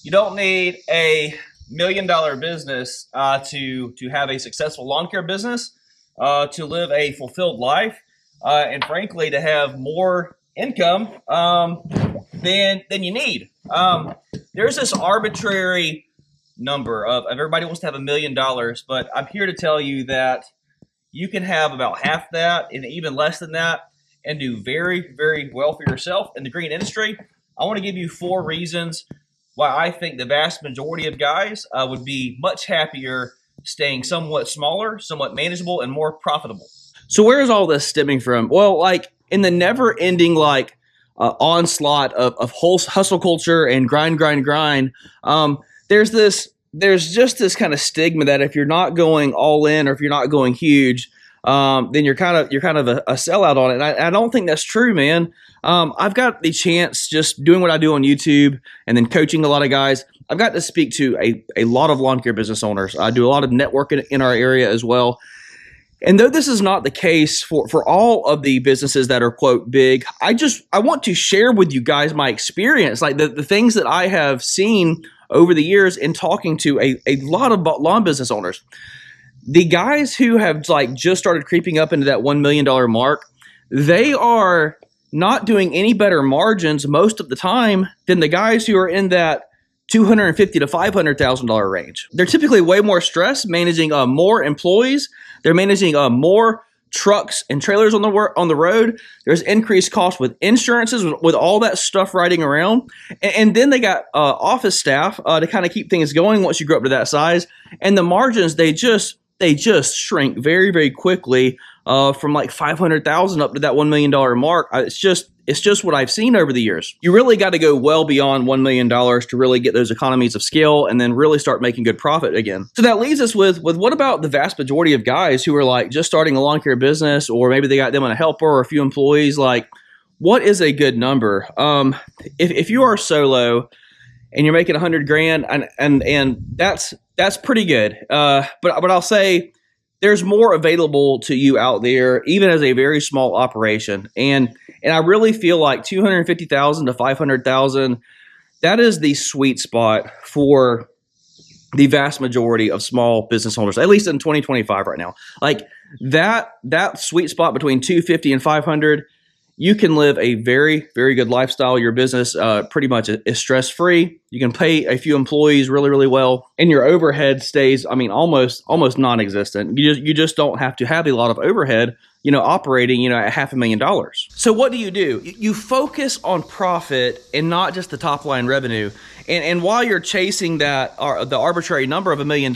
You don't need a $1 million business to have a successful lawn care business, to live a fulfilled life, and frankly, to have more income than you need. There's this arbitrary number of everybody wants to have $1 million, but I'm here to tell you that you can have about half that and even less than that and do very, very well for yourself in the green industry. I want to give you 4 reasons why I think the vast majority of guys would be much happier staying somewhat smaller, somewhat manageable, and more profitable. So where is all this stemming from? Well, like in the never-ending onslaught of hustle culture and grind, there's just this kind of stigma that if you're not going all in or if you're not going huge, then you're kind of a sellout on it. And I don't think that's true, man. I've got the chance, just doing what I do on YouTube and then coaching a lot of guys, I've got to speak to a lot of lawn care business owners. I do a lot of networking in our area as well. And though this is not the case for all of the businesses that are, quote, big, I want to share with you guys my experience, like the things that I have seen over the years in talking to a lot of lawn business owners. The guys who have just started creeping up into that $1 million mark, they are not doing any better margins most of the time than the guys who are in that $250,000 to $500,000 range. They're typically way more stressed, managing more employees. They're managing more trucks and trailers on the road. There's increased costs with insurances, with all that stuff riding around. And then they got office staff to kind of keep things going once you grow up to that size. And the margins, they just shrink very, very quickly from like $500,000 up to that $1 million mark. It's just what I've seen over the years. You really got to go well beyond $1 million to really get those economies of scale and then really start making good profit again. So that leaves us with what about the vast majority of guys who are like just starting a lawn care business, or maybe they got them on a helper or a few employees? Like, what is a good number? If you are solo and you're making 100 grand, and that's pretty good. But I'll say there's more available to you out there, even as a very small operation. And I really feel like 250,000 to 500,000, that is the sweet spot for the vast majority of small business owners, at least in 2025 right now. Like that sweet spot between 250 and 500, you can live a very, very good lifestyle. Your business pretty much is stress-free. You can pay a few employees really, really well, and your overhead stays, almost non-existent. You just don't have to have a lot of overhead, operating, at $500,000. So what do? You focus on profit and not just the top line revenue. And while you're chasing the arbitrary number of $1 million,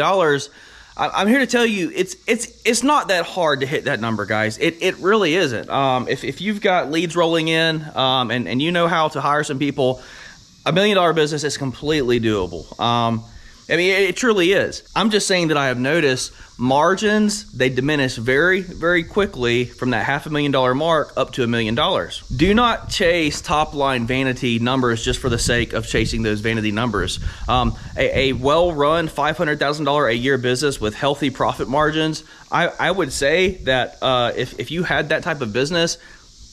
I'm here to tell you it's not that hard to hit that number, guys. It really isn't. If you've got leads rolling in and you know how to hire some people, $1 million business is completely doable. It truly is. I'm just saying that I have noticed margins, they diminish very, very quickly from that $500,000 mark up to $1 million. Do not chase top line vanity numbers just for the sake of chasing those vanity numbers. A well-run $500,000 a year business with healthy profit margins, I would say that if you had that type of business,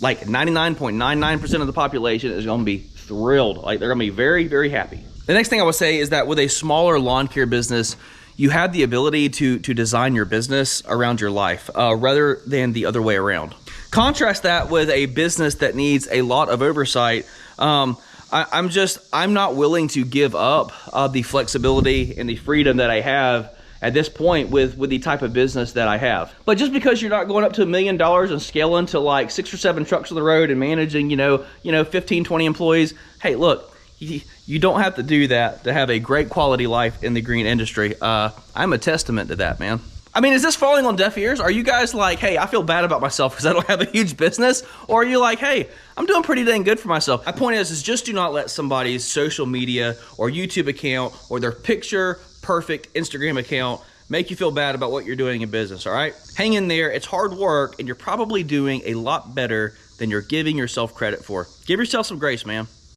like 99.99% of the population is going to be thrilled. Like they're going to be very, very happy. The next thing I would say is that with a smaller lawn care business, you have the ability to design your business around your life rather than the other way around. Contrast that with a business that needs a lot of oversight. I'm not willing to give up the flexibility and the freedom that I have at this point with the type of business that I have. But just because you're not going up to $1 million and scaling to like 6 or 7 trucks on the road and managing, 15, 20 employees, hey, look, you don't have to do that to have a great quality life in the green industry. I'm a testament to that, man. Is this falling on deaf ears? Are you guys like, hey, I feel bad about myself because I don't have a huge business? Or are you like, hey, I'm doing pretty dang good for myself? My point is just do not let somebody's social media or YouTube account or their picture perfect Instagram account make you feel bad about what you're doing in business, all right? Hang in there. It's hard work, and you're probably doing a lot better than you're giving yourself credit for. Give yourself some grace, man.